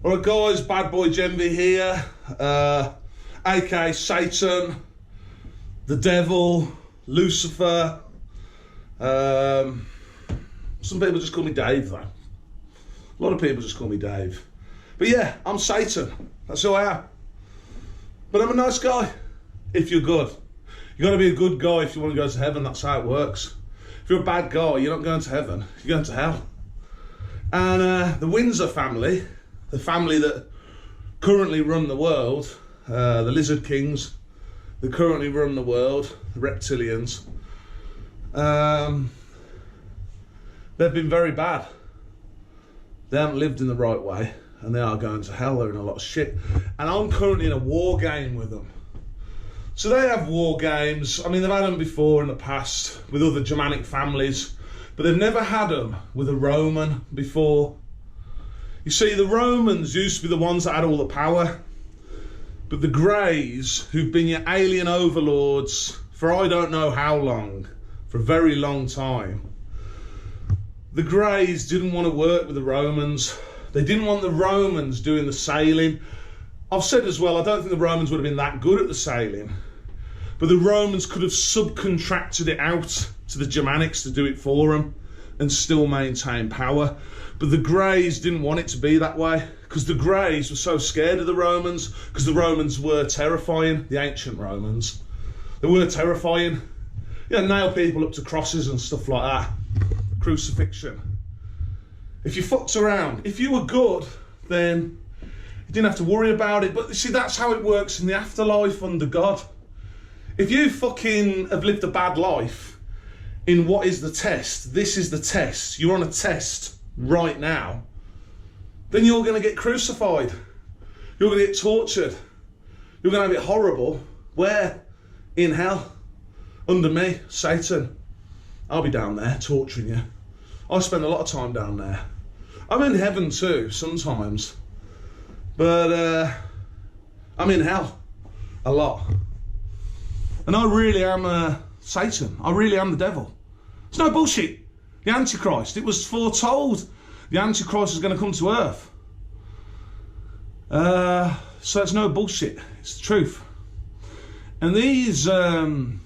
Alright guys, Bad Boy Genvi here, aka Satan, the devil, Lucifer. Some people just call me Dave though. A lot of people just call me Dave. But yeah, I'm Satan, that's who I am. But I'm a nice guy, if you're good. You gotta be a good guy if you want to go to heaven, that's how it works. If you're a bad guy, you're not going to heaven, you're going to hell. And the Windsor family, the family that currently run the world, the Lizard Kings, that currently run the world, the reptilians, they've been very bad. They haven't lived in the right way, and they are going to hell. They're in a lot of shit. And I'm currently in a war game with them. So they have war games. I mean, they've had them before in the past with other Germanic families, but they've never had them with a Roman before. You see, the Romans used to be the ones that had all the power, but the Greys, who've been your alien overlords for I don't know how long, for a very long time, the Greys didn't want to work with the Romans. They didn't want the Romans doing the sailing. I've said as well, I don't think the Romans would have been that good at the sailing, but the Romans could have subcontracted it out to the Germanics to do it for them and still maintain power. But the Greys didn't want it to be that way, because the Greys were so scared of the Romans, because the Romans were terrifying, the ancient Romans. They were terrifying. You know, nail people up to crosses and stuff like that. Crucifixion. If you fucked around, if you were good, then you didn't have to worry about it. But you see, that's how it works in the afterlife under God. If you fucking have lived a bad life in what is the test, this is the test, you're on a test right now, then you're going to get crucified. You're going to get tortured. You're going to have it horrible. Where? In hell. Under me, Satan. I'll be down there torturing you. I spend a lot of time down there. I'm in heaven too, sometimes. But I'm in hell a lot. And I really am Satan. I really am the devil. It's no bullshit. The Antichrist, it was foretold the Antichrist is going to come to earth. So it's no bullshit. It's the truth. And these, I'm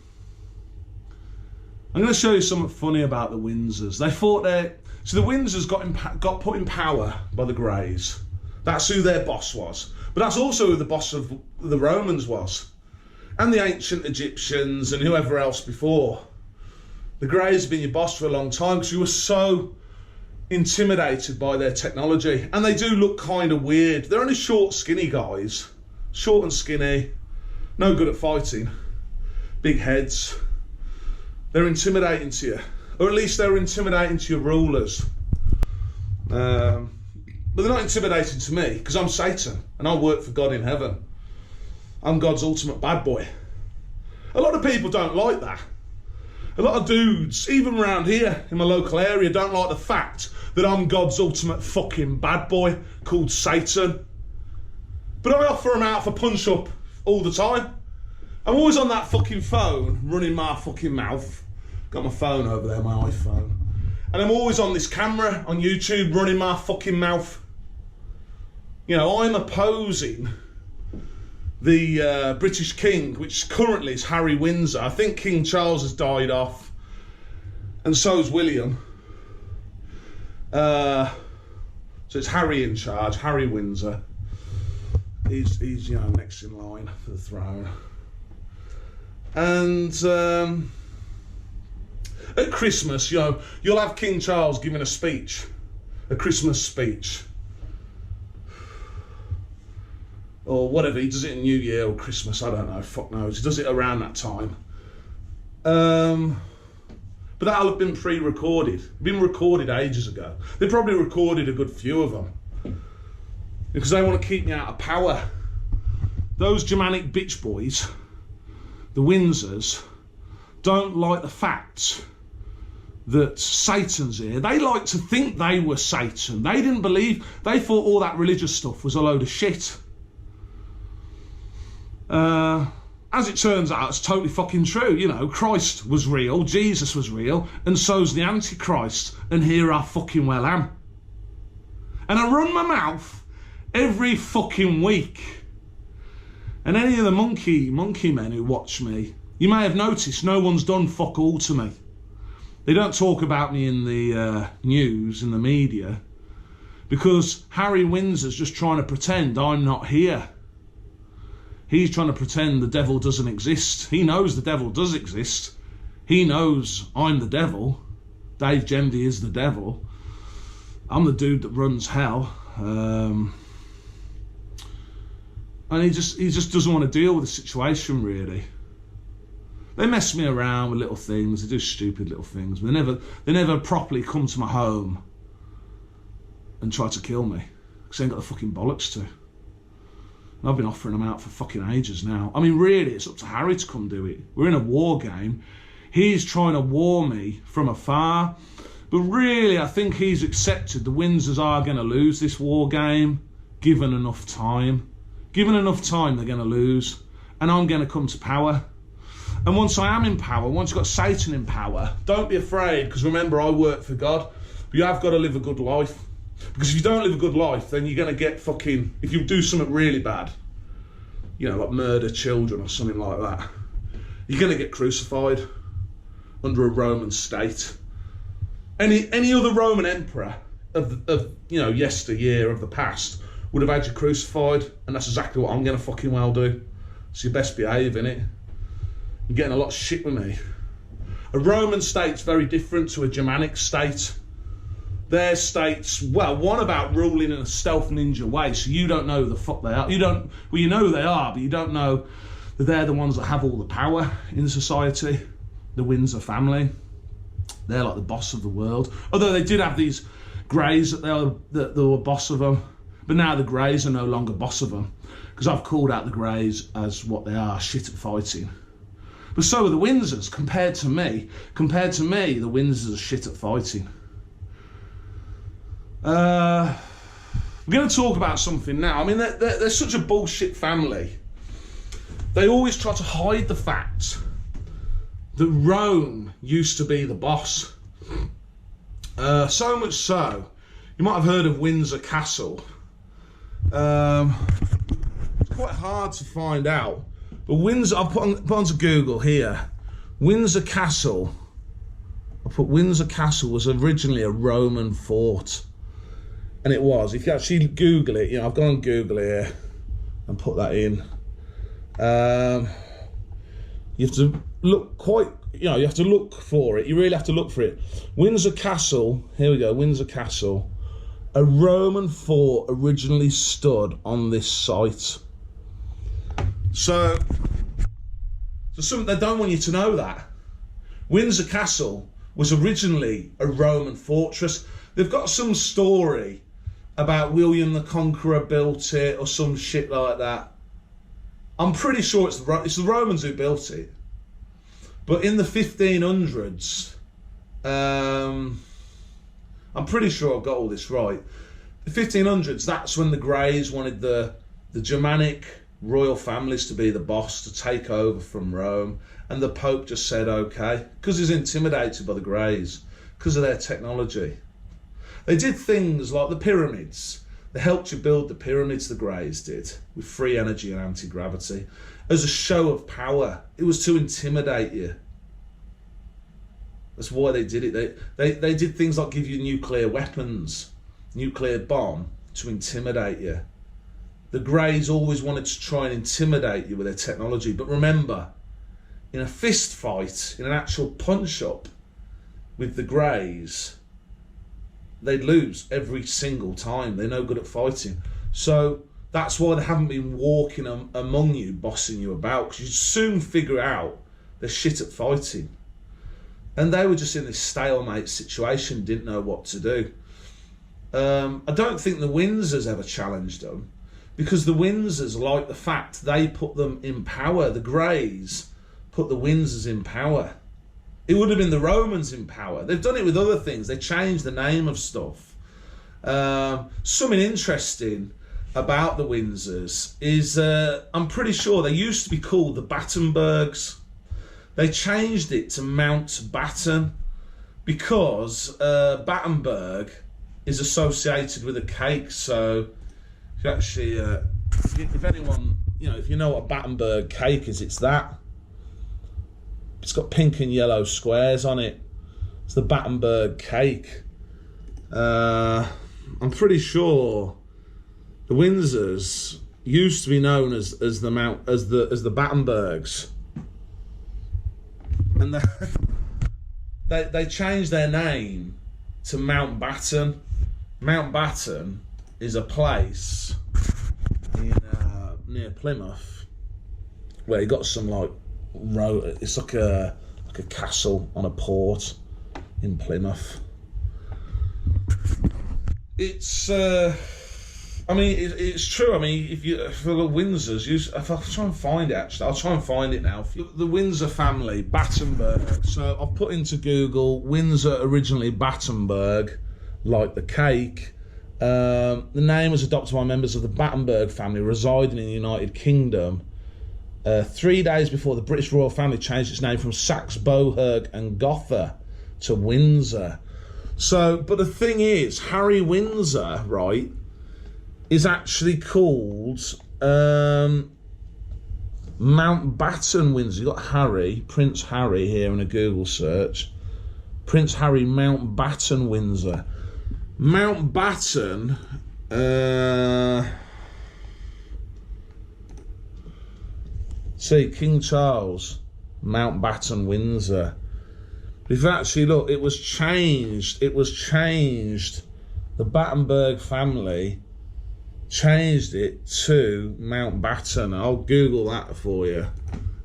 going to show you something funny about the Windsors. They thought so the Windsors got put in power by the Greys. That's who their boss was. But that's also who the boss of the Romans was. And the ancient Egyptians and whoever else before. The Greys have been your boss for a long time because you were so intimidated by their technology. And they do look kind of weird. They're only short, skinny guys. Short and skinny. No good at fighting. Big heads. They're intimidating to you. Or at least they're intimidating to your rulers. But they're not intimidating to me because I'm Satan and I work for God in heaven. I'm God's ultimate bad boy. A lot of people don't like that. A lot of dudes, even around here in my local area, don't like the fact that I'm God's ultimate fucking bad boy called Satan. But I offer them out for punch up all the time. I'm always on that fucking phone, running my fucking mouth. Got my phone over there, my iPhone. And I'm always on this camera on YouTube, running my fucking mouth. You know, I'm opposing the British King, which currently is Harry Windsor. I think King Charles has died off, and so's William. So it's Harry in charge, Harry Windsor. He's you know, next in line for the throne. And at Christmas, you know, you'll have King Charles giving a speech, a Christmas speech. Or whatever, he does it in New Year or Christmas, I don't know, fuck knows. He does it around that time. But that'll have been pre-recorded. Been recorded ages ago. They probably recorded a good few of them. Because they want to keep me out of power. Those Germanic bitch boys, the Windsors, don't like the fact that Satan's here. They like to think they were Satan. They didn't believe, they thought all that religious stuff was a load of shit. As it turns out, it's totally fucking true. You know, Christ was real, Jesus was real, and so's the Antichrist, and here I fucking well am. And I run my mouth every fucking week. And any of the monkey men who watch me, you may have noticed no one's done fuck all to me. They don't talk about me in the news, in the media, because Harry Windsor's just trying to pretend I'm not here. He's trying to pretend the devil doesn't exist. He knows the devil does exist. He knows I'm the devil. Dave Gemby is the devil. I'm the dude that runs hell. And he just doesn't want to deal with the situation, really. They mess me around with little things. They do stupid little things, but they never properly come to my home and try to kill me, because they ain't got the fucking bollocks to. And I've been offering them out for fucking ages now. I mean, really, it's up to Harry to come do it. We're in a war game. He's trying to war me from afar. But really, I think he's accepted the Windsors are going to lose this war game, given enough time. Given enough time, they're going to lose. And I'm going to come to power. And once I am in power, once you've got Satan in power, don't be afraid, because remember, I work for God. But you have got to live a good life. Because if you don't live a good life, then you're going to get fucking... If you do something really bad, you know, like murder children or something like that, you're going to get crucified under a Roman state. Any other Roman emperor of you know, yesteryear, of the past, would have had you crucified, and that's exactly what I'm going to fucking well do. So you best behave, innit? You're getting a lot of shit with me. A Roman state's very different to a Germanic state. Their states, well, one about ruling in a stealth ninja way, so you don't know who the fuck they are. You know who they are, but you don't know that they're the ones that have all the power in society. The Windsor family. They're like the boss of the world. Although they did have these Greys that they were boss of them. But now the Greys are no longer boss of them. Because I've called out the Greys as what they are, shit at fighting. But so are the Windsors, compared to me. Compared to me, the Windsors are shit at fighting. We're going to talk about something now. I mean, they're such a bullshit family. They always try to hide the fact that Rome used to be the boss. So much so, you might have heard of Windsor Castle. It's quite hard to find out. But Windsor, I'll put onto Google here. Windsor Castle. I put Windsor Castle was originally a Roman fort. And it was. If you actually Google it, you know, I've gone on Google here and put that in. You have to look quite, you know, you have to look for it. You really have to look for it. Windsor Castle, here we go, Windsor Castle. A Roman fort originally stood on this site. So something they don't want you to know that. Windsor Castle was originally a Roman fortress. They've got some story about William the Conqueror built it or some shit like that. I'm pretty sure it's the Romans who built it. But in the 1500s, I'm pretty sure I've got all this right. The 1500s, that's when the Greys wanted the Germanic royal families to be the boss, to take over from Rome. And the Pope just said, okay, because he's intimidated by the Greys, because of their technology. They did things like the pyramids. They helped you build the pyramids, the Greys did, with free energy and anti-gravity, as a show of power. It was to intimidate you. That's why they did it. They did things like give you nuclear weapons, nuclear bomb, to intimidate you. The Greys always wanted to try and intimidate you with their technology. But remember, in a fist fight, in an actual punch-up with the Greys, they'd lose every single time. They're no good at fighting. So that's why they haven't been walking among you, bossing you about, because you'd soon figure out they're shit at fighting. And they were just in this stalemate situation, didn't know what to do. I don't think the Windsors ever challenged them, because the Windsors like the fact they put them in power. The Greys put the Windsors in power. It would have been the Romans in power. They've done it with other things. They changed the name of stuff. Something interesting about the Windsors is I'm pretty sure they used to be called the Battenbergs. They changed it to Mountbatten because Battenberg is associated with a cake. So If you actually, if anyone, if you know what a Battenberg cake is, it's that. It's got pink and yellow squares on it. It's the Battenberg cake. I'm pretty sure the Windsors used to be known as the Battenbergs, and they changed their name to Mountbatten. Mountbatten is a place near Plymouth where you got some it's like a castle on a port in Plymouth. It's it's true. I mean, if the Windsors, if I'll try and find it, actually, I'll try and find it now. The Windsor family, Battenberg. So I've put into Google Windsor, originally Battenberg, like the cake. The name was adopted by members of the Battenberg family residing in the United Kingdom. 3 days before the British royal family changed its name from Saxe, Bohurg and Gotha to Windsor. So, but the thing is, Harry Windsor, right, is actually called Mountbatten Windsor. You've got Harry, Prince Harry here in a Google search. Prince Harry Mountbatten Windsor. Mountbatten, see, King Charles, Mountbatten Windsor. If you actually look, it was changed. The Battenberg family changed it to Mountbatten. I'll Google that for you.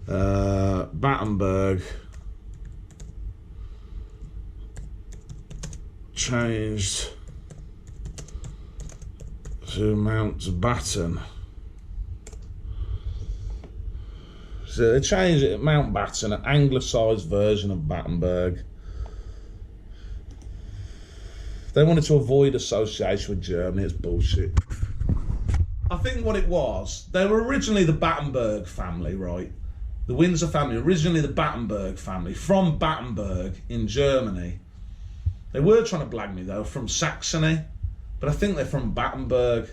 Battenberg changed to Mountbatten. So they changed it to Mountbatten, an anglicised version of Battenberg. They wanted to avoid association with Germany. It's bullshit. I think what it was, they were originally the Battenberg family, right? The Windsor family, originally the Battenberg family, from Battenberg in Germany. They were trying to blag me though, from Saxony, but I think they're from Battenberg.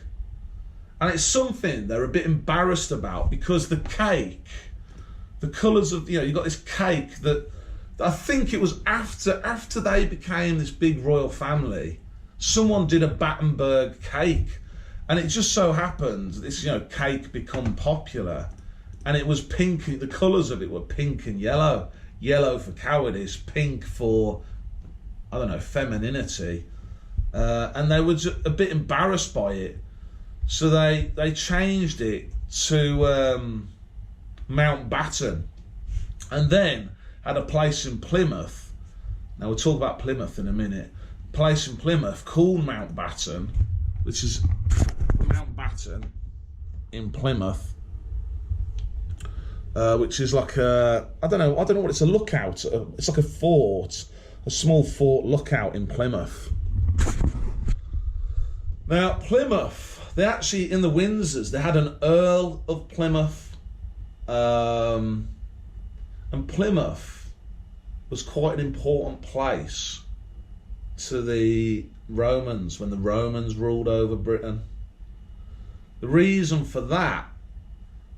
And it's something they're a bit embarrassed about, because the cake, the colours of, you got this cake that I think it was after they became this big royal family, someone did a Battenberg cake, and it just so happened this cake become popular, and it was pink. The colours of it were pink and yellow. Yellow for cowardice, pink for, I don't know, femininity, and they were just a bit embarrassed by it, so they changed it to Mountbatten, and then had a place in Plymouth. Now we'll talk about Plymouth in a minute. Place in Plymouth called Mountbatten, which is Mountbatten in Plymouth, which is like I don't know what it's a lookout. It's like a fort, a small fort lookout in Plymouth. Now Plymouth, they actually, in the Windsors, they had an Earl of Plymouth, and Plymouth was quite an important place to the Romans when the Romans ruled over Britain. The reason for that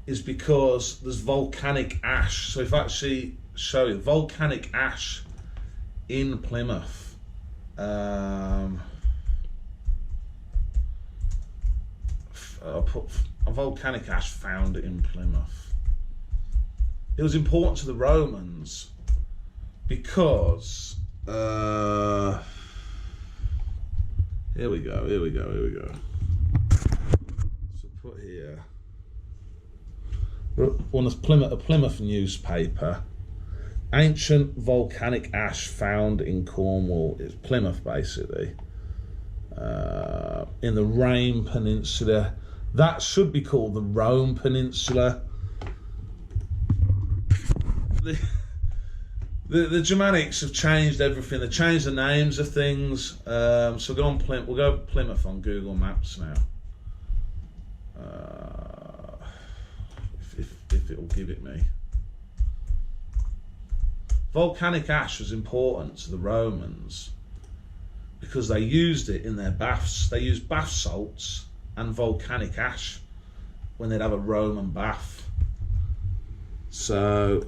is because there's volcanic ash. So if I actually show you volcanic ash in Plymouth, I'll put a volcanic ash found in Plymouth. It was important to the Romans because here we go. So put here one of a Plymouth newspaper. Ancient volcanic ash found in Cornwall. It's Plymouth, basically, in the Rhine Peninsula. That should be called the Rhone Peninsula. The Germanics have changed everything. They changed the names of things. So we'll go Plymouth on Google Maps now. If it will give it me. Volcanic ash was important to the Romans because they used it in their baths. They used bath salts and volcanic ash when they'd have a Roman bath. So,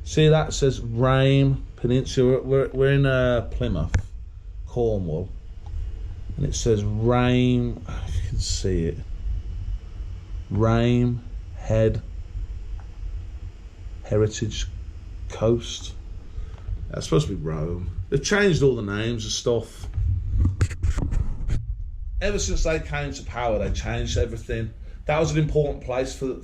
see that says Rame Peninsula. We're in Plymouth, Cornwall, and it says Rame. If you can see it, Rame Head Heritage Coast. That's supposed to be Rome. They've changed all the names of stuff. Ever since they came to power, they changed everything. That was an important place for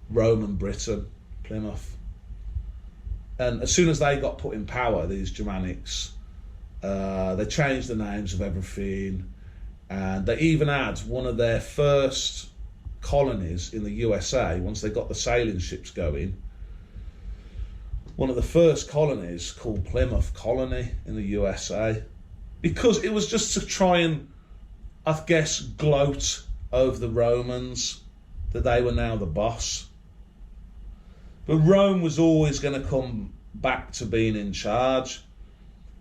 Roman Britain, Plymouth. And as soon as they got put in power, these Germanics, they changed the names of everything. And they even had one of their first colonies in the USA, once they got the sailing ships going, one of the first colonies called Plymouth Colony in the USA, because it was just to try and, I guess, gloat over the Romans, that they were now the boss. But Rome was always going to come back to being in charge,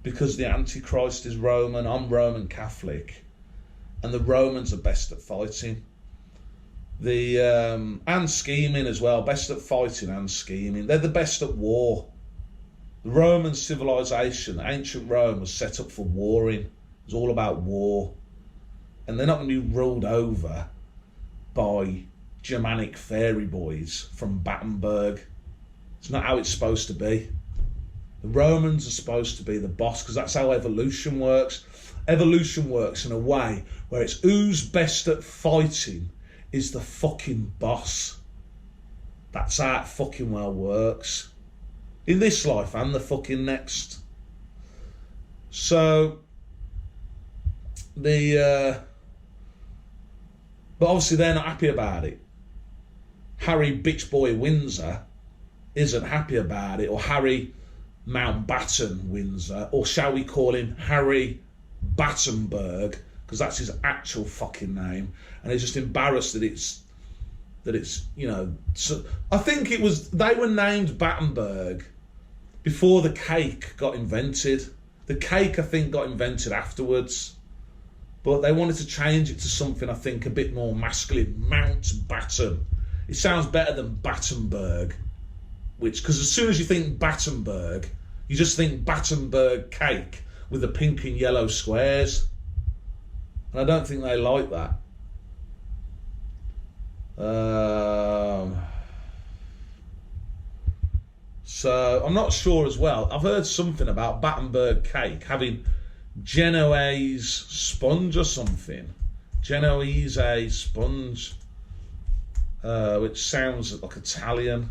because the Antichrist is Roman. I'm Roman Catholic, and the Romans are best at fighting. And scheming as well, best at fighting and scheming. They're the best at war. The Roman civilization, ancient Rome, was set up for warring. It was all about war. And they're not going to be ruled over by Germanic fairy boys from Battenberg. It's not how it's supposed to be. The Romans are supposed to be the boss, because that's how evolution works. Evolution works in a way where it's who's best at fighting is the fucking boss. That's how it fucking well works. In this life and the fucking next. So, but obviously they're not happy about it. Harry Bitch Boy Windsor isn't happy about it, or Harry Mountbatten Windsor, or shall we call him Harry Battenberg, because that's his actual fucking name, and he's just embarrassed that it's you know. So I think it was, they were named Battenberg before the cake got invented. The cake, I think, got invented afterwards, but they wanted to change it to something, I think, a bit more masculine. Mountbatten. It sounds better than Battenberg, which, because as soon as you think Battenberg, you just think Battenberg cake with the pink and yellow squares. And I don't think they like that. So I'm not sure as well. I've heard something about Battenberg cake having Genoese sponge or something. Genoese sponge, which sounds like Italian.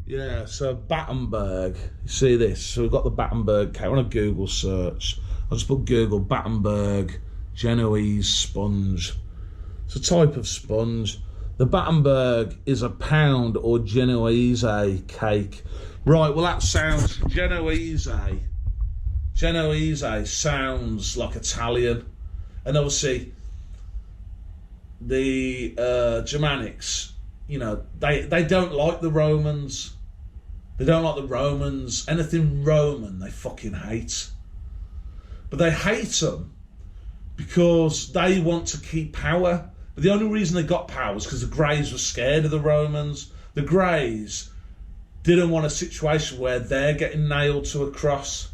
Yeah, so Battenberg, you see this? So we've got the Battenberg cake. I want a Google search. I'll just put Google Battenberg Genoese sponge. It's a type of sponge. The Battenberg is a pound or Genoese cake. Right, well that sounds, Genoese sounds like Italian. And obviously the Germanics, you know, they don't like the Romans. They don't like the Romans. Anything Roman they fucking hate. But they hate them because they want to keep power. But the only reason they got power was because the Greys were scared of the Romans. The Greys didn't want a situation where they're getting nailed to a cross.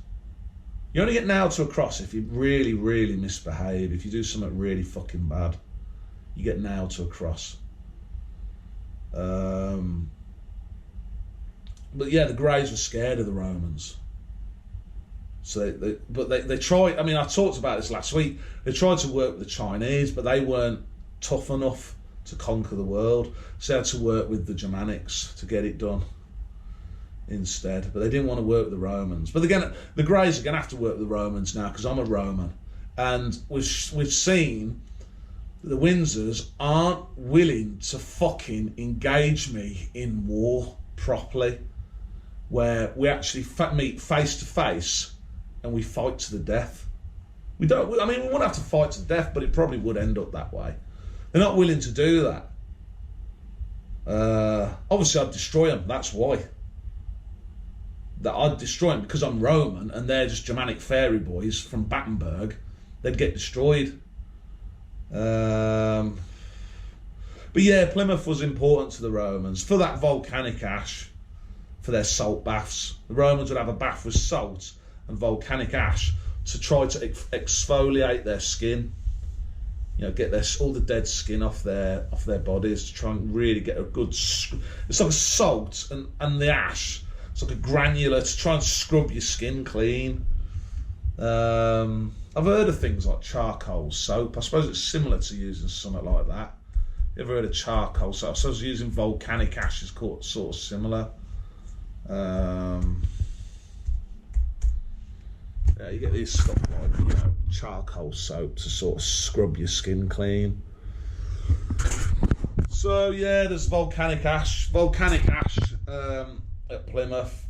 You only get nailed to a cross if you really, really misbehave. If you do something really fucking bad, you get nailed to a cross. But yeah, the Greys were scared of the Romans. So they tried. I mean, I talked about this last week. They tried to work with the Chinese, but they weren't tough enough to conquer the world. So they had to work with the Germanics to get it done instead. But they didn't want to work with the Romans. But again, the Greys are going to have to work with the Romans now, because I'm a Roman, and we've seen that the Windsors aren't willing to fucking engage me in war properly, where we actually meet face to face and we fight to the death. We don't. I mean, we wouldn't have to fight to the death, but it probably would end up that way. They're not willing to do that. Obviously, I'd destroy them. That's why. that I'd destroy them because I'm Roman and they're just Germanic fairy boys from Battenberg. They'd get destroyed. But yeah, Plymouth was important to the Romans for that volcanic ash, for their salt baths. The Romans would have a bath with salt and volcanic ash to try to exfoliate their skin. You know, get all the dead skin off their bodies to try and really get a good. It's like a salt and the ash. It's like a granular to try and scrub your skin clean. I've heard of things like charcoal soap. I suppose it's similar to using something like that. You ever heard of charcoal soap? I suppose using volcanic ash is sort of similar. Yeah, you get these stuff like, you know, charcoal soap to sort of scrub your skin clean. So yeah, there's volcanic ash at Plymouth.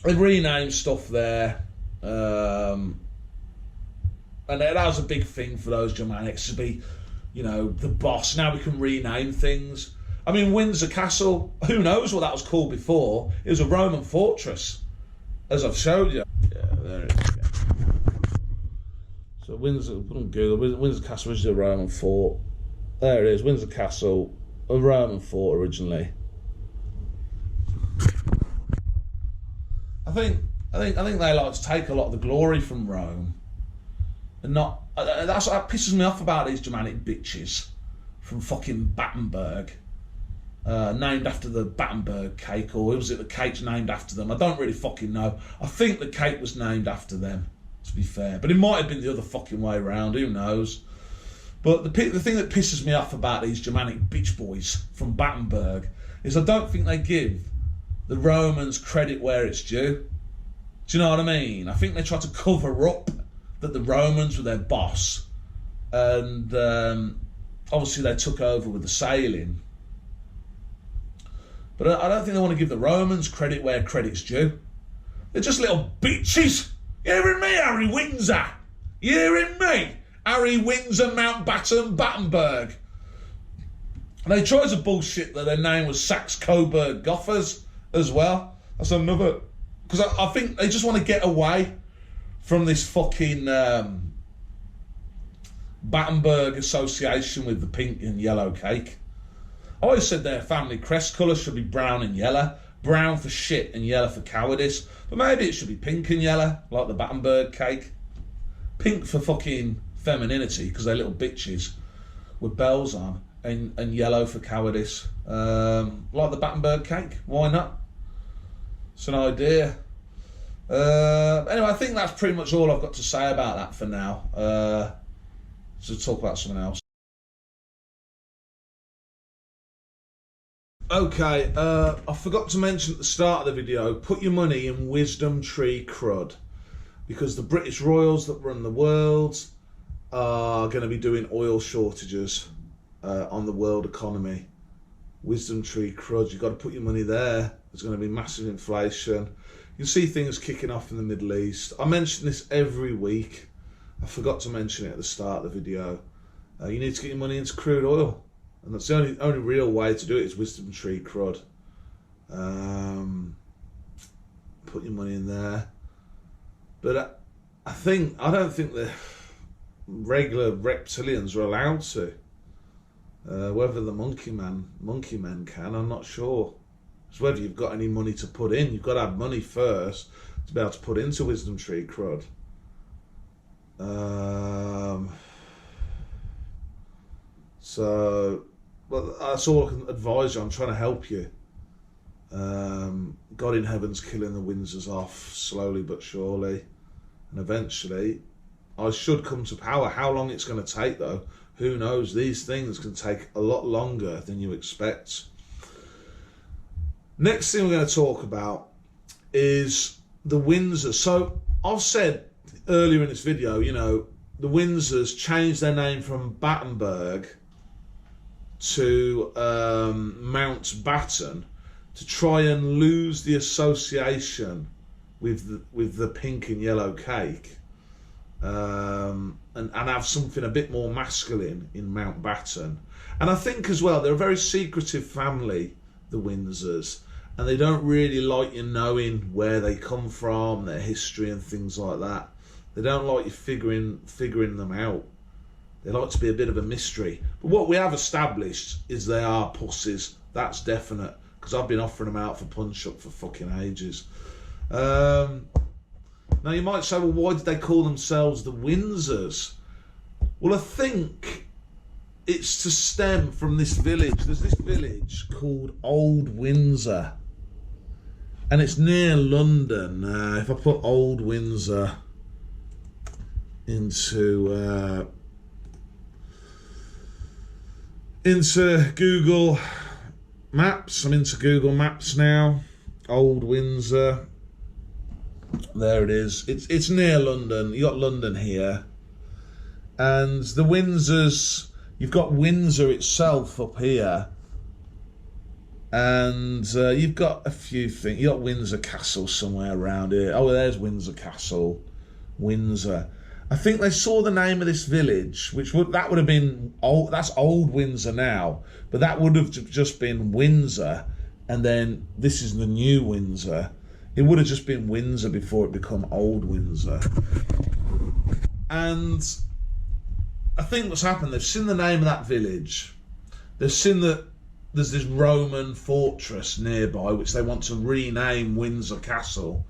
They've renamed stuff there, and that was a big thing for those Germanics to be, you know, the boss. Now we can rename things. I mean, Windsor Castle, who knows what that was called before? It was a Roman fortress, as I've showed you. Yeah, there it is. So Windsor, put on Google, Windsor Castle is a Roman fort. There it is, Windsor Castle, a Roman fort originally. I think they like to take a lot of the glory from Rome, and not. That's what pisses me off about these Germanic bitches from fucking Battenberg. Named after the Battenberg cake, or was it the cake's named after them? I don't really fucking know. I think the cake was named after them, to be fair, but it might have been the other fucking way around, who knows. But the thing that pisses me off about these Germanic bitch boys from Battenberg is I don't think they give the Romans credit where it's due. Do you know what I mean? I think they try to cover up that the Romans were their boss, and obviously they took over with the sailing. But I don't think they want to give the Romans credit where credit's due. They're just little bitches. You hearing me, Harry Windsor? You hearing me? Harry Windsor, Mountbatten, Battenberg. They tried to bullshit that their name was Saxe-Coburg Gothers as well. That's another... Because I think they just want to get away from this fucking Battenberg association with the pink and yellow cake. I always said their family crest colour should be brown and yellow. Brown for shit and yellow for cowardice. But maybe it should be pink and yellow, like the Battenberg cake. Pink for fucking femininity, because they're little bitches with bells on. And yellow for cowardice. Like the Battenberg cake. Why not? It's an idea. Anyway, I think that's pretty much all I've got to say about that for now. So talk about something else. Okay, I forgot to mention at the start of the video, put your money in Wisdomtree CRUD, because the British royals that run the world are going to be doing oil shortages on the world economy. Wisdomtree CRUD, you've got to put your money there. There's going to be massive inflation. You can see things kicking off in the Middle East. I mention this every week. I forgot to mention it at the start of the video. You need to get your money into crude oil. And that's the only real way to do it is Wisdomtree CRUD. Put your money in there. But I don't think the regular reptilians are allowed to. Whether the monkey men can, I'm not sure. It's whether you've got any money to put in. You've got to have money first to be able to put into Wisdomtree CRUD. So, well, that's all I can advise you. I'm trying to help you. God in heaven's killing the Windsors off slowly but surely, and eventually I should come to power. How long it's going to take though, who knows? These things can take a lot longer than you expect. Next thing we're going to talk about is the Windsors. So I've said earlier in this video, you know, the Windsors changed their name from Battenberg to Mountbatten to try and lose the association with the pink and yellow cake, and have something a bit more masculine in Mountbatten. And I think as well they're a very secretive family, the Windsors, and they don't really like you knowing where they come from, their history and things like that. They don't like you figuring them out. They like to be a bit of a mystery. But what we have established is they are pussies. That's definite, because I've been offering them out for punch-up for fucking ages. Now you might say, well, why did they call themselves the Windsors? Well, I think it's to stem from this village. There's this village called Old Windsor, and it's near London. If I put Old Windsor into Google Maps, I'm into Google Maps now. Old Windsor. There it is. It's near London. You got London here, and the Windsors. You've got Windsor itself up here, and you've got a few things. You got Windsor Castle somewhere around here. Oh, there's Windsor Castle, Windsor. I think they saw the name of this village, that would have been old. That's Old Windsor now, but that would have just been Windsor, and then this is the new Windsor. It would have just been Windsor before it became Old Windsor. And I think what's happened, they've seen the name of that village. They've seen that there's this Roman fortress nearby, which they want to rename Windsor Castle.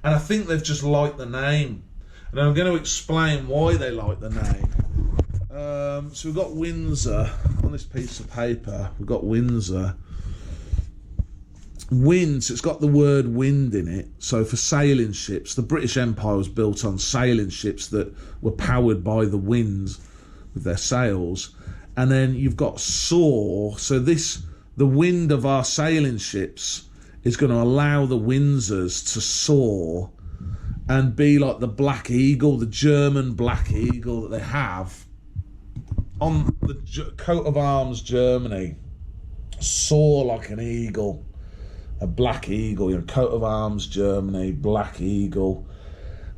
And I think they've just liked the name. And I'm going to explain why they like the name. So we've got Windsor on this piece of paper. We've got Windsor. Wind, so it's got the word wind in it. So for sailing ships, the British Empire was built on sailing ships that were powered by the wind with their sails. And then you've got soar. So the wind of our sailing ships is going to allow the Windsors to soar and be like the Black Eagle, the German Black Eagle that they have on the coat of arms, Germany. Soar like an eagle. A black eagle, coat of arms, Germany, black eagle.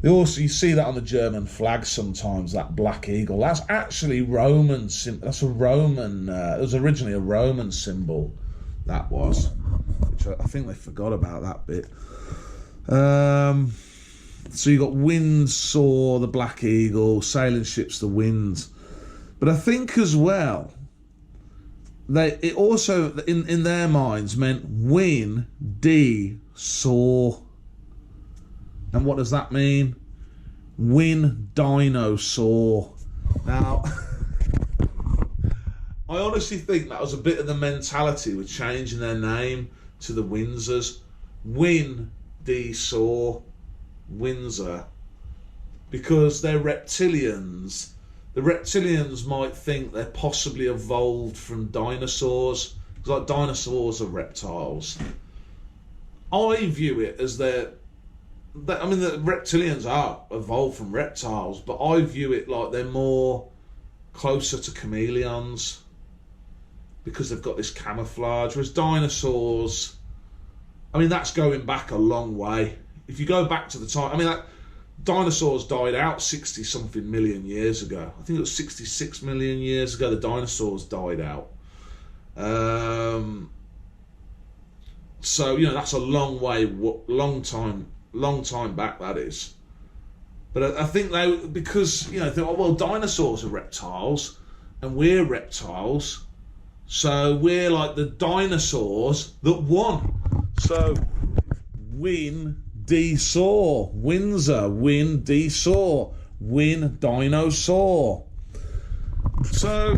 You see that on the German flag sometimes, that black eagle. That's actually Roman. That's a Roman. It was originally a Roman symbol. That was, which I think they forgot about that bit. So you got Windsor, the black eagle, sailing ships, the wind. But I think as well, it also, in their minds, meant win, saw. And what does that mean? Win, dinosaur. Now, I honestly think that was a bit of the mentality with changing their name to the Windsors. Win, saw, Windsor. Because they're reptilians. The reptilians might think they're possibly evolved from dinosaurs. It's like dinosaurs are reptiles. I view it as the reptilians are evolved from reptiles, but I view it like they're more closer to chameleons because they've got this camouflage. Whereas dinosaurs, that's going back a long way. If you go back to the time, dinosaurs died out 60 something million years ago. I think it was 66 million years ago the dinosaurs died out. So that's a long way, long time back that is. But I think because think, dinosaurs are reptiles and we're reptiles, so we're like the dinosaurs that won. So saw, Windsor, win, saw, win, dinosaur. So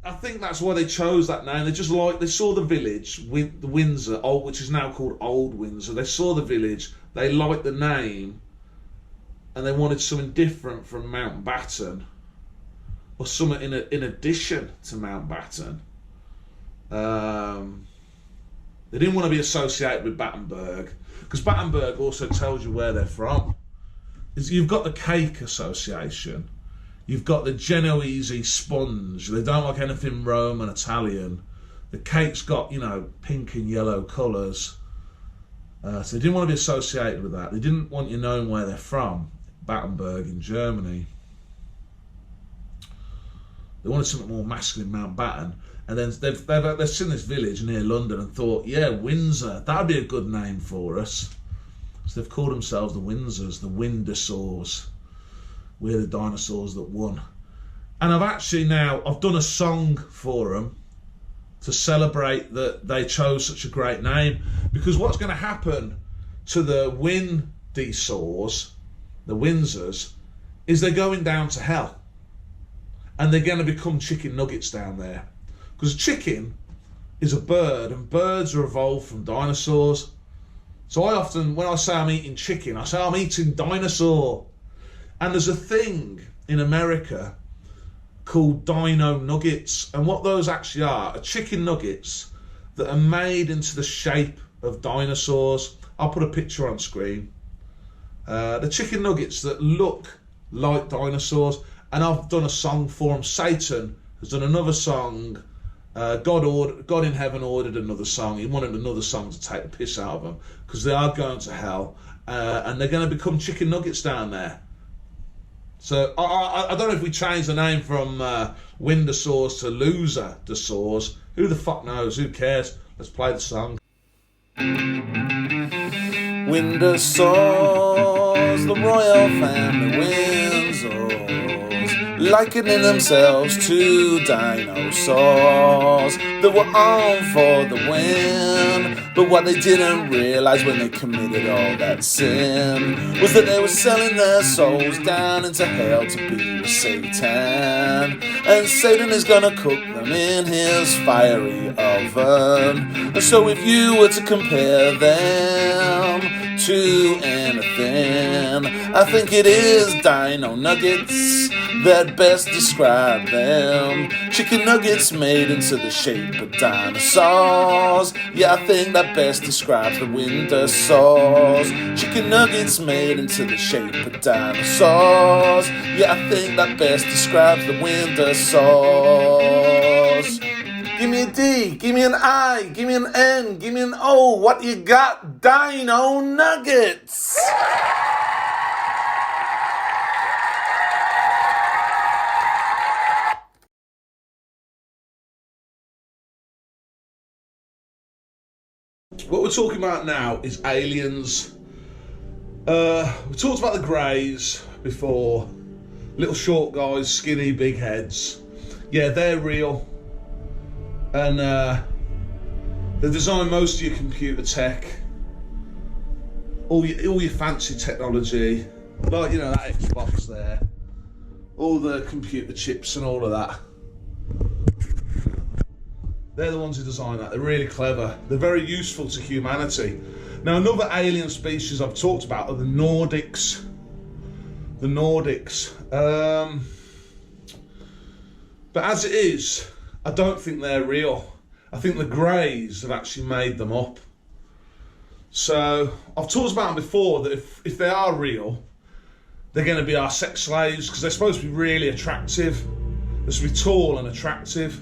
I think that's why they chose that name. They saw the village, the Windsor, which is now called Old Windsor. They saw the village, they liked the name, and they wanted something different from Mountbatten, or something in addition to Mountbatten. They didn't want to be associated with Battenberg, because Battenberg also tells you where they're from. You've got the cake association, you've got the Genoese sponge. They don't like anything Roman, Italian. The cake's got pink and yellow colours, so they didn't want to be associated with that. They didn't want you knowing where they're from. Battenberg in Germany. They wanted something more masculine, Mountbatten. And then they've seen this village near London and thought, yeah, Windsor, that'd be a good name for us. So they've called themselves the Windsors, the Windsors. We're the dinosaurs that won. And I've done a song for them to celebrate that they chose such a great name. Because what's going to happen to the Windsors, the Windsors, is they're going down to hell. And they're going to become chicken nuggets down there. Because chicken is a bird, and birds are evolved from dinosaurs. So I often, when I say I'm eating chicken, I say I'm eating dinosaur. And there's a thing in America called Dino nuggets. And what those actually are chicken nuggets that are made into the shape of dinosaurs. I'll put a picture on screen. The chicken nuggets that look like dinosaurs. And I've done a song for them. Satan has done another song. God in heaven ordered another song. He wanted another song to take the piss out of them because they are going to hell, and they're going to become chicken nuggets down there. So I don't know if we change the name from Windsors to Loser-dosaurs. Who the fuck knows? Who cares? Let's play the song. Windsors, the royal family Windsors, likening themselves to dinosaurs that were on for the win. But what they didn't realize when they committed all that sin was that they were selling their souls down into hell to be with Satan. And Satan is gonna cook them in his fiery oven. And so if you were to compare them to anything, I think it is Dino nuggets that best describe them. Chicken nuggets made into the shape of dinosaurs. Yeah, I think that best describes the Windsors. Chicken nuggets made into the shape of dinosaurs. Yeah, I think that best describes the Windsors. Give me a D, give me an I, give me an N, give me an O. What you got? Dino nuggets. What we're talking about now is aliens. We talked about the greys before. Little short guys, skinny, big heads. Yeah, they're real. And they design most of your computer tech. All your fancy technology. Like, that Xbox there. All the computer chips and all of that. They're the ones who design that. They're really clever. They're very useful to humanity. Now, another alien species I've talked about are the Nordics. The Nordics. But as it is, I don't think they're real. I think the Greys have actually made them up. So, I've talked about them before, that if they are real, they're going to be our sex slaves, because they're supposed to be really attractive. They're supposed to be tall and attractive.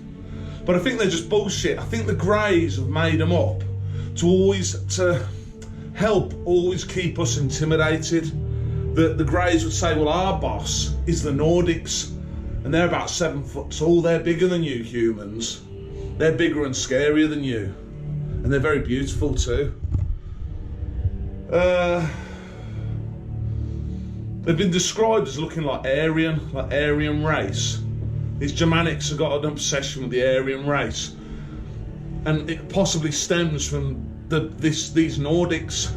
But I think they're just bullshit. I think the Greys have made them up to help always keep us intimidated. The Greys would say, well, our boss is the Nordics, and they're about 7 foot tall. They're bigger than you humans. They're bigger and scarier than you. And they're very beautiful too. They've been described as looking like Aryan race. These Germanics have got an obsession with the Aryan race, and it possibly stems from these Nordics.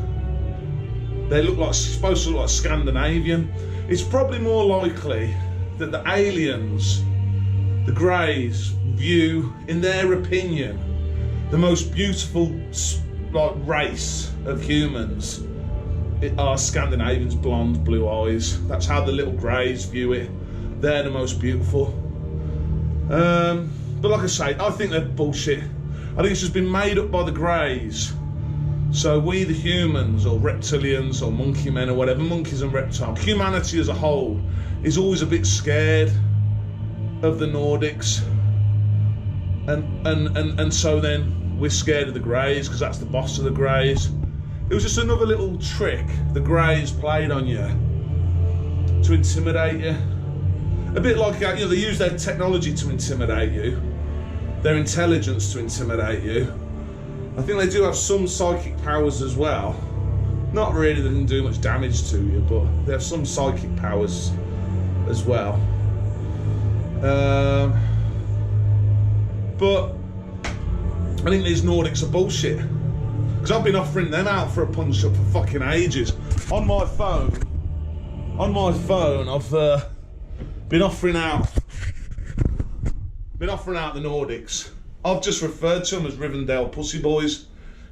They supposed to look like Scandinavian. It's probably more likely that the aliens, the Greys, view, in their opinion, the most beautiful race of humans are Scandinavians, blonde, blue eyes. That's how the little Greys view it. They're the most beautiful. But like I say, I think they're bullshit. I think it's just been made up by the Greys. So we, the humans, or reptilians, or monkey men, or whatever, monkeys and reptiles, humanity as a whole is always a bit scared of the Nordics. And so then we're scared of the Greys, because that's the boss of the Greys. It was just another little trick the Greys played on you to intimidate you. A bit like, you know, they use their technology to intimidate you, their intelligence to intimidate you. I think they do have some psychic powers as well. Not really, they didn't do much damage to you, but they have some psychic powers as well. But I think these Nordics are bullshit. Because I've been offering them out for a punch-up for fucking ages. On my phone, I've been offering out the Nordics. I've just referred to them as Rivendell pussy boys.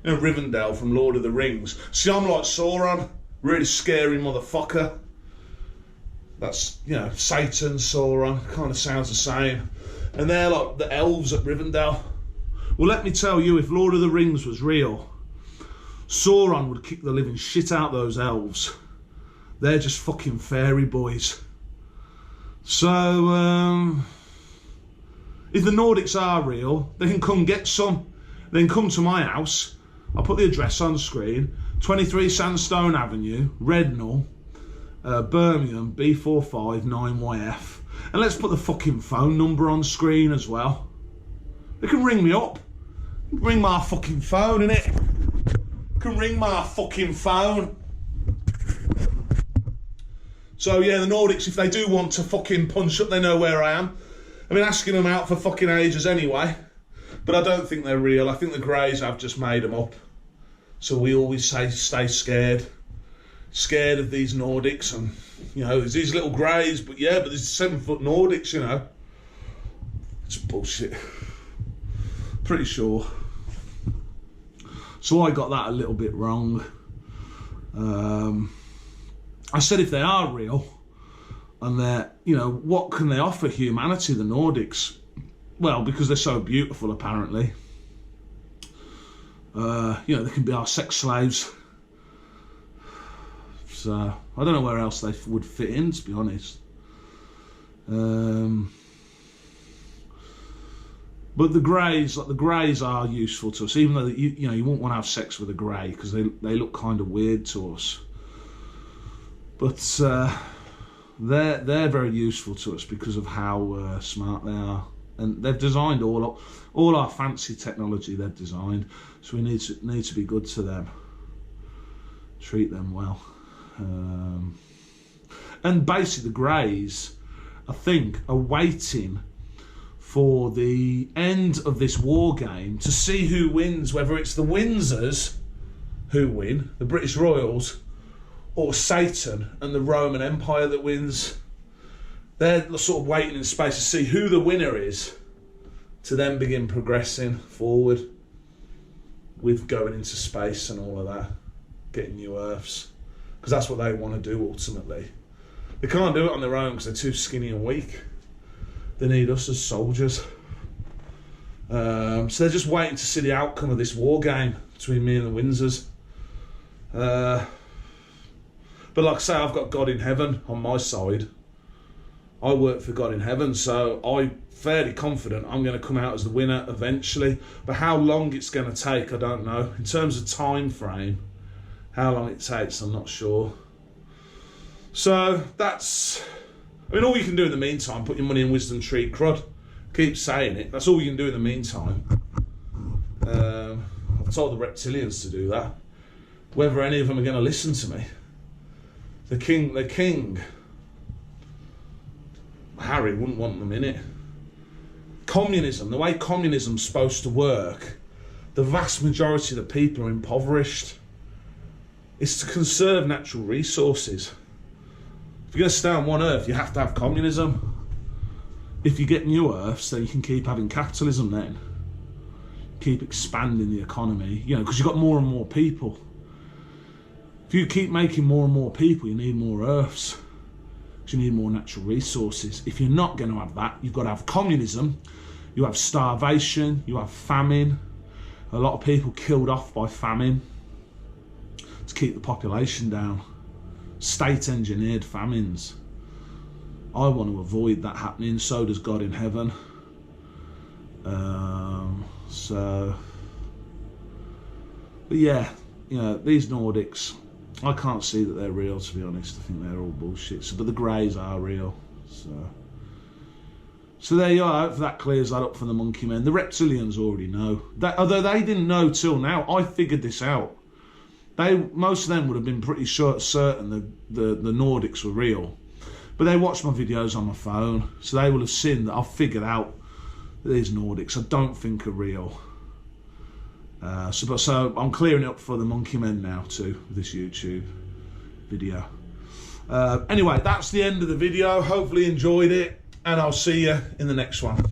You know, Rivendell from Lord of the Rings. See, I'm like Sauron, really scary motherfucker. That's, you know, Satan, Sauron, kind of sounds the same. And they're like the elves at Rivendell. Well, let me tell you, if Lord of the Rings was real, Sauron would kick the living shit out those elves. They're just fucking fairy boys. So, if the Nordics are real, they can come get some. They can come to my house. I'll put the address on the screen. 23 Sandstone Avenue, Rednall, Birmingham, B459YF. And let's put the fucking phone number on screen as well. They can ring me up. Ring my fucking phone, innit? Can ring my fucking phone. So yeah, the Nordics, if they do want to fucking punch up, they know where I am. I've been asking them out for fucking ages anyway. But I don't think they're real. I think the Greys have just made them up. So we always say, stay scared. Scared of these Nordics. And, you know, there's these little Greys, but yeah, but there's 7-foot Nordics, you know. It's bullshit. Pretty sure. So I got that a little bit wrong. I said if they are real, and they're, you know, what can they offer humanity, the Nordics? Well, because they're so beautiful, apparently. You know, they can be our sex slaves. So, I don't know where else they would fit in, to be honest. But the Greys, like the Greys are useful to us, even though, you know, you won't want to have sex with a Grey, because they look kind of weird to us. But they're very useful to us because of how smart they are. And they've designed all our fancy technology. They've designed, so we need to be good to them. Treat them well. And basically, the Greys, I think, are waiting for the end of this war game to see who wins. Whether it's the Windsors who win, the British Royals, or Satan and the Roman Empire that wins. They're sort of waiting in space to see who the winner is, to then begin progressing forward with going into space and all of that, getting new Earths, because that's what they want to do ultimately. They can't do it on their own because they're too skinny and weak. They need us as soldiers. So they're just waiting to see the outcome of this war game between me and the Windsors. But like I say, I've got God in heaven on my side. I work for God in heaven, so I'm fairly confident I'm going to come out as the winner eventually. But how long it's going to take, I don't know. In terms of time frame, how long it takes, I'm not sure. So that's, I mean, all you can do in the meantime, put your money in Wisdomtree CRUD. Keep saying it. That's all you can do in the meantime. I've told the reptilians to do that. Whether any of them are going to listen to me. The king, Harry wouldn't want them in it. Communism, the way communism's supposed to work, the vast majority of the people are impoverished. It's to conserve natural resources. If you're going to stay on one earth, you have to have communism. If you get new earths, then you can keep having capitalism then. Keep expanding the economy, you know, because you've got more and more people. If you keep making more and more people, you need more earths. Because you need more natural resources. If you're not going to have that, you've got to have communism. You have starvation, you have famine. A lot of people killed off by famine to keep the population down. State-engineered famines. I want to avoid that happening, so does God in heaven. But yeah, you know, these Nordics, I can't see that they're real, to be honest. I think they're all bullshit. But the Greys are real. So So there you are. Hopefully that clears that up for the monkey men. The reptilians already know. Although they didn't know till now. I figured this out. Most of them would have been pretty certain the Nordics were real. But they watched my videos on my phone, so they will have seen that I've figured out that these Nordics I don't think are real. So I'm clearing it up for the monkey men now too, with this YouTube video. Anyway, that's the end of the video. Hopefully you enjoyed it, and I'll see you in the next one.